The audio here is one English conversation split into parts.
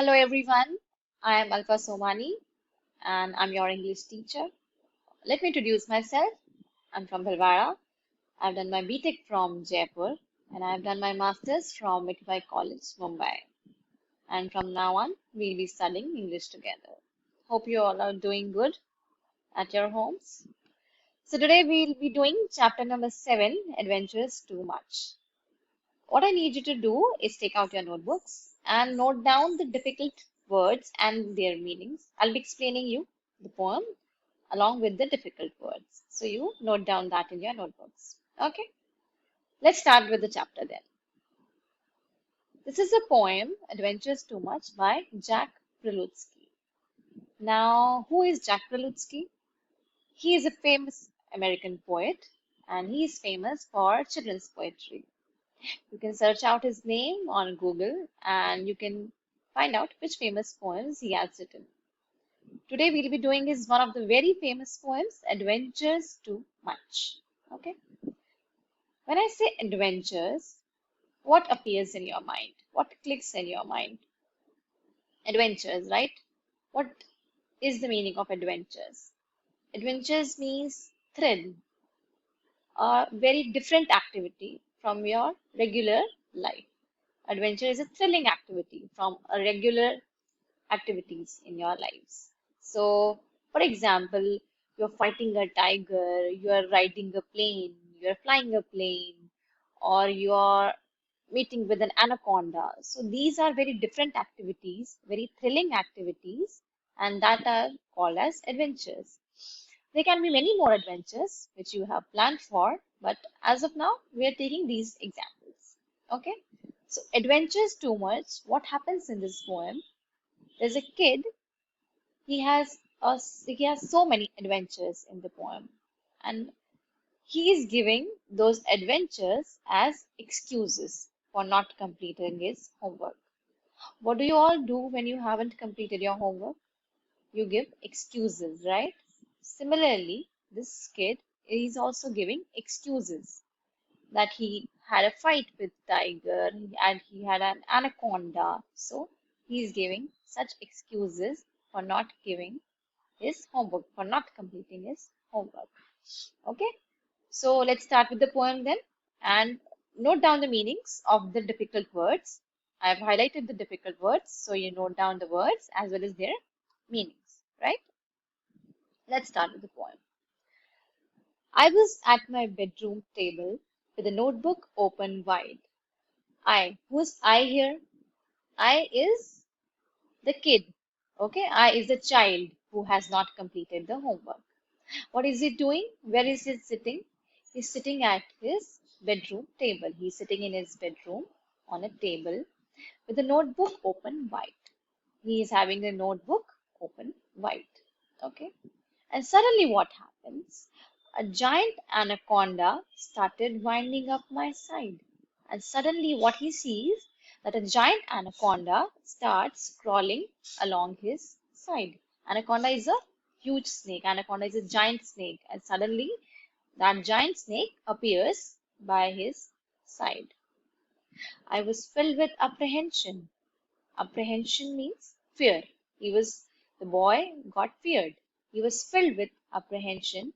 Hello everyone, I am Alka Somani and I'm your English teacher. Let me introduce myself. I'm from Bhilwara. I've done my BTech from Jaipur and I've done my Masters from Mithibai College, Mumbai. And from now on, we'll be studying English together. Hope you all are doing good at your homes. So today we'll be doing chapter number 7, Adventures Too Much. What I need you to do is take out your notebooks and note down the difficult words and their meanings. I'll be explaining you the poem along with the difficult words. So you note down that in your notebooks. Okay, let's start with the chapter then. This is a poem, Adventures Too Much by Jack Prelutsky. Now, who is Jack Prelutsky? He is a famous American poet and he is famous for children's poetry. You can search out his name on Google and you can find out which famous poems he has written. Today we'll be doing is one of the very famous poems, Adventures Too Much. Okay. When I say adventures, what appears in your mind? What clicks in your mind? Adventures, right? What is the meaning of adventures? Adventures means thrill, a very different activity from your regular life. Adventure is a thrilling activity from a regular activities in your lives. So, for example, you're fighting a tiger, you're riding a plane, you're flying a plane, or you're meeting with an anaconda. So, these are very different activities, very thrilling activities, and that are called as adventures. There can be many more adventures which you have planned for, but as of now, we are taking these examples. Okay? So, adventures too much. What happens in this poem? There's a kid. He has so many adventures in the poem, and he is giving those adventures as excuses for not completing his homework. What do you all do when you haven't completed your homework? You give excuses, right? Similarly, this kid is also giving excuses that he had a fight with tiger and he had an anaconda. So he is giving such excuses for not giving his homework, for not completing his homework. Okay, so let's start with the poem then and note down the meanings of the difficult words. I have highlighted the difficult words, so you note down the words as well as their meanings, right? Let's start with the poem. I was at my bedroom table with a notebook open wide. Who's I here? I is the kid. Okay, I is the child who has not completed the homework. What is he doing? Where is he sitting? He's sitting at his bedroom table. He's sitting in his bedroom on a table with a notebook open wide. He is having the notebook open wide. Okay. And suddenly what happens? A giant anaconda started winding up my side. And suddenly what he sees that a giant anaconda starts crawling along his side. Anaconda is a huge snake. Anaconda is a giant snake. And suddenly that giant snake appears by his side. I was filled with apprehension. Apprehension means fear. The boy got feared. He was filled with apprehension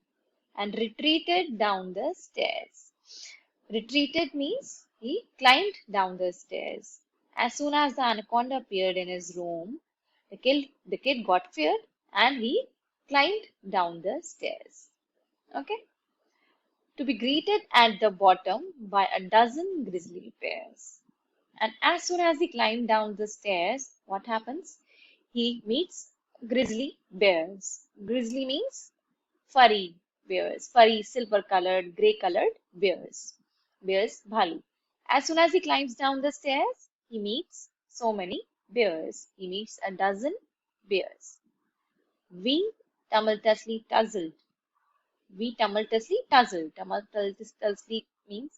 and retreated down the stairs. Retreated means he climbed down the stairs. As soon as the anaconda appeared in his room, the kid got feared and he climbed down the stairs. Okay? To be greeted at the bottom by a dozen grizzly bears. And as soon as he climbed down the stairs, what happens? He meets grizzly bears. Grizzly means furry bears, furry, silver colored, grey colored bears. Bears, bhalu. As soon as he climbs down the stairs, he meets so many bears. He meets a dozen bears. We tumultuously tussled. We tumultuously tussled. Tumultuously means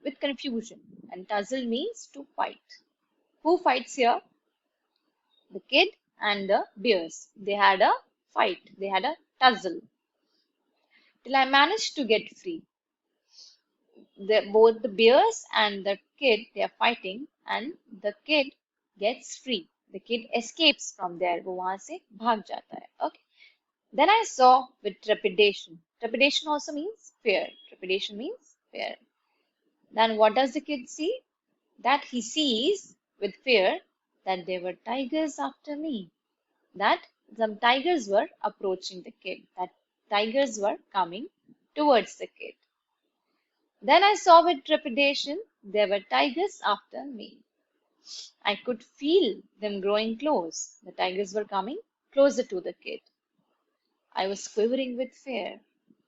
with confusion, and tussle means to fight. Who fights here? The kid and the bears. They had a fight. They had a tussle. Till I managed to get free. Both the bears and the kid, they are fighting, and the kid gets free. The kid escapes from there. वो वहां से भाग जाता है. Okay. Then I saw with trepidation. Trepidation also means fear. Trepidation means fear. Then what does the kid see? That he sees with fear that there were tigers after me. That some tigers were approaching the kid. That tigers were coming towards the kid. Then I saw with trepidation there were tigers after me. I could feel them growing close. The tigers were coming closer to the kid. I was quivering with fear.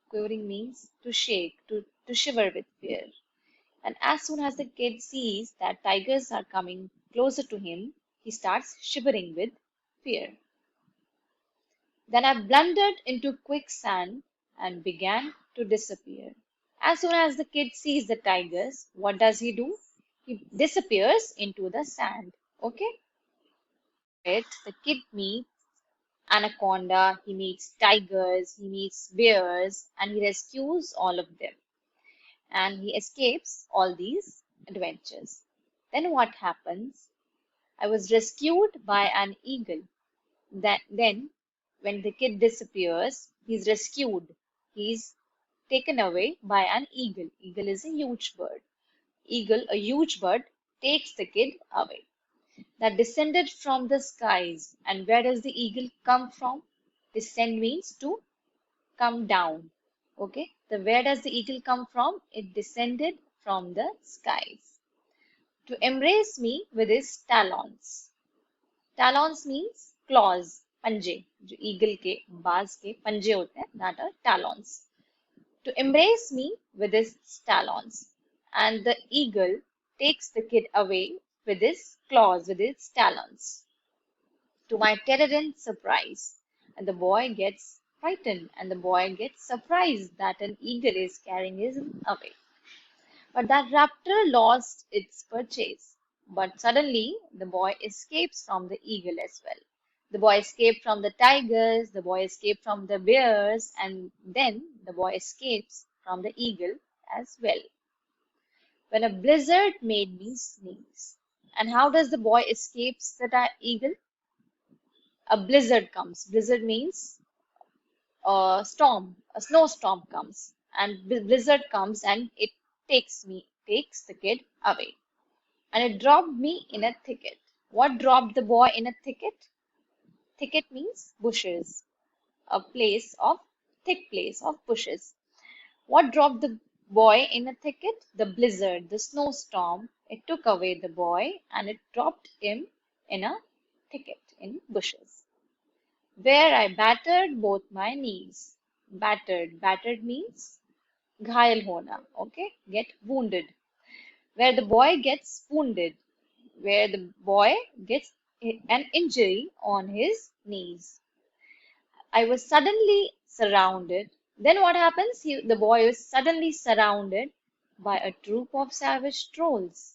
Quivering means to shake, to shiver with fear. And as soon as the kid sees that tigers are coming closer to him, he starts shivering with fear. Then I blundered into quicksand and began to disappear. As soon as the kid sees the tigers, what does he do? He disappears into the sand. Okay? The kid meets anaconda, he meets tigers, he meets bears, and he rescues all of them. And he escapes all these adventures. Then what happens? I was rescued by an eagle. Then, when the kid disappears, he's rescued. He's taken away by an eagle. Eagle is a huge bird. Eagle, a huge bird, takes the kid away. That descended from the skies. And where does the eagle come from? Descend means to come down. Okay, where does the eagle come from? It descended from the skies to embrace me with his talons. Talons means claws, पंजे. जो eagle के बाज के पंजे होते हैं, that are talons. To embrace me with his talons, and the eagle takes the kid away with his claws, with his talons. To my terror and surprise, and the boy gets frightened, and the boy gets surprised that an eagle is carrying him away. But that raptor lost its purchase. But suddenly the boy escapes from the eagle as well. The boy escaped from the tigers, the boy escaped from the bears, and then the boy escapes from the eagle as well. When a blizzard made me sneeze. And how does the boy escapes the eagle? A blizzard comes. Blizzard means a storm, a snowstorm comes, and blizzard comes and it takes the kid away. And it dropped me in a thicket. What dropped the boy in a thicket? Thicket means bushes, a place of thick place of bushes. What dropped the boy in a thicket? The blizzard, the snowstorm. It took away the boy and it dropped him in a thicket, in bushes, where I battered both my knees. Battered means घायल होना, okay? Get wounded. Where the boy gets wounded, where the boy gets an injury on his knees. I was suddenly surrounded. Then what happens? The boy is suddenly surrounded by a troop of savage trolls.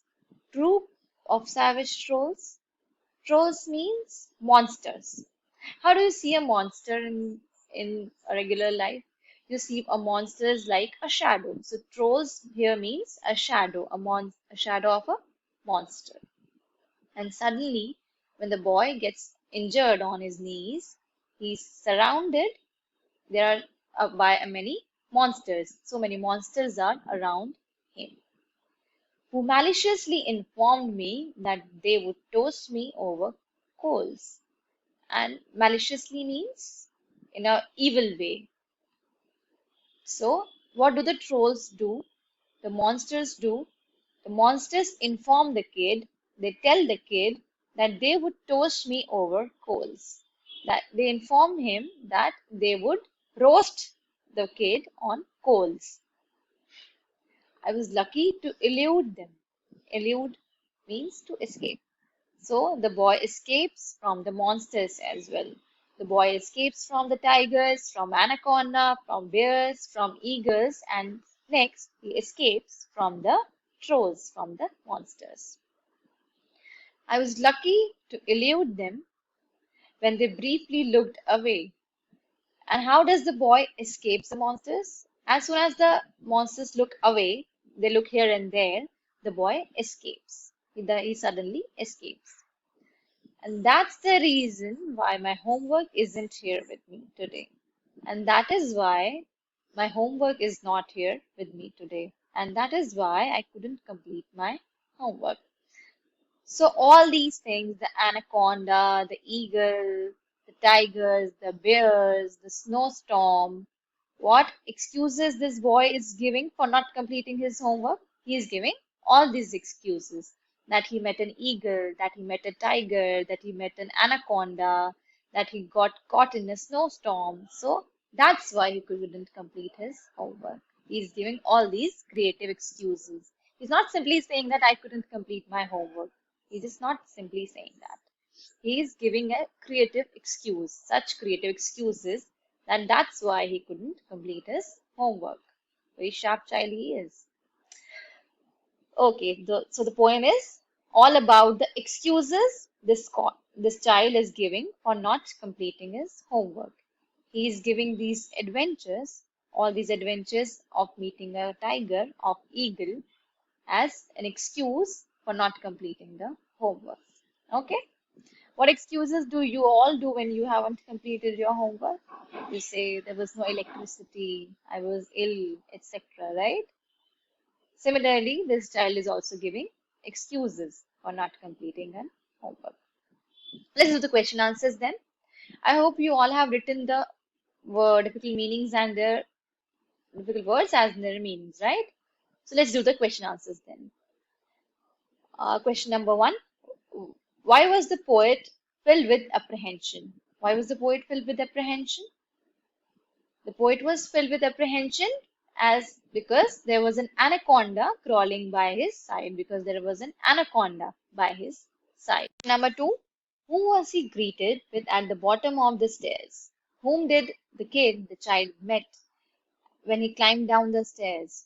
Troop of savage trolls. Trolls means monsters. How do you see a monster in a regular life? You see a monster is like a shadow. So trolls here means a shadow, a shadow of a monster. And suddenly, when the boy gets injured on his knees, he's surrounded. There are by many monsters. So many monsters are around him, who maliciously informed me that they would toast me over coals. And maliciously means in a evil way. So what do the trolls do? The monsters do. The monsters inform the kid, they tell the kid that they would toast me over coals. That they inform him that they would roast the kid on coals. I was lucky to elude them. Elude means to escape. So the boy escapes from the monsters as well. The boy escapes from the tigers, from anaconda, from bears, from eagles, and next he escapes from the trolls, from the monsters. I was lucky to elude them when they briefly looked away. And how does the boy escape the monsters? As soon as the monsters look away, they look here and there, the boy escapes. He suddenly escapes. And that's the reason why my homework isn't here with me today. And that is why my homework is not here with me today. And that is why I couldn't complete my homework. So all these things, the anaconda, the eagle, the tigers, the bears, the snowstorm, what excuses this boy is giving for not completing his homework? He is giving all these excuses that he met an eagle, that he met a tiger, that he met an anaconda, that he got caught in a snowstorm. So that's why he couldn't complete his homework. He's giving all these creative excuses. He's not simply saying that I couldn't complete my homework. He's just not simply saying that. He is giving a creative excuse, such creative excuses that that's why he couldn't complete his homework. Very sharp child he is. Okay, so the poem is all about the excuses this child is giving for not completing his homework. He is giving these adventures, all these adventures of meeting a tiger, of eagle, as an excuse for not completing the homework. Okay? What excuses do you all do when you haven't completed your homework? You say there was no electricity, I was ill, etc. Right? Similarly, this child is also giving excuses for not completing her homework. Let's do the question answers then. I hope you all have written the word difficult meanings and their difficult words as their meanings, right? So let's do the question answers then. Question number one. Why was the poet filled with apprehension? Why was the poet filled with apprehension? The poet was filled with apprehension as because there was an anaconda crawling by his side, because there was an anaconda by his side. Number two, who was he greeted with at the bottom of the stairs? Whom did the child, met when he climbed down the stairs?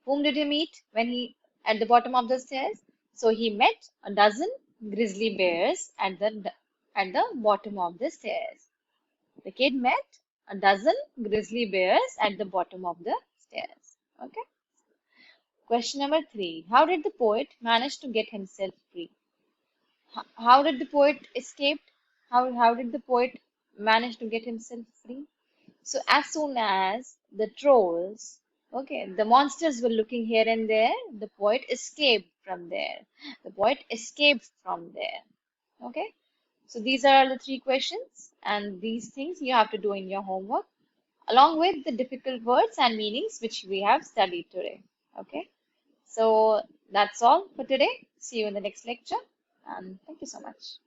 Whom did he meet when he at the bottom of the stairs? So he met a dozen grizzly bears at the bottom of the stairs. The kid met a dozen grizzly bears at the bottom of the stairs. Okay. Question number three. How did the poet manage to get himself free? How did the poet escape? How did the poet manage to get himself free? So as soon as the trolls, okay, the monsters were looking here and there, the poet escaped from there. The poet escaped from there. Okay. So these are the three questions, and these things you have to do in your homework, along with the difficult words and meanings which we have studied today. Okay. So that's all for today. See you in the next lecture, and thank you so much.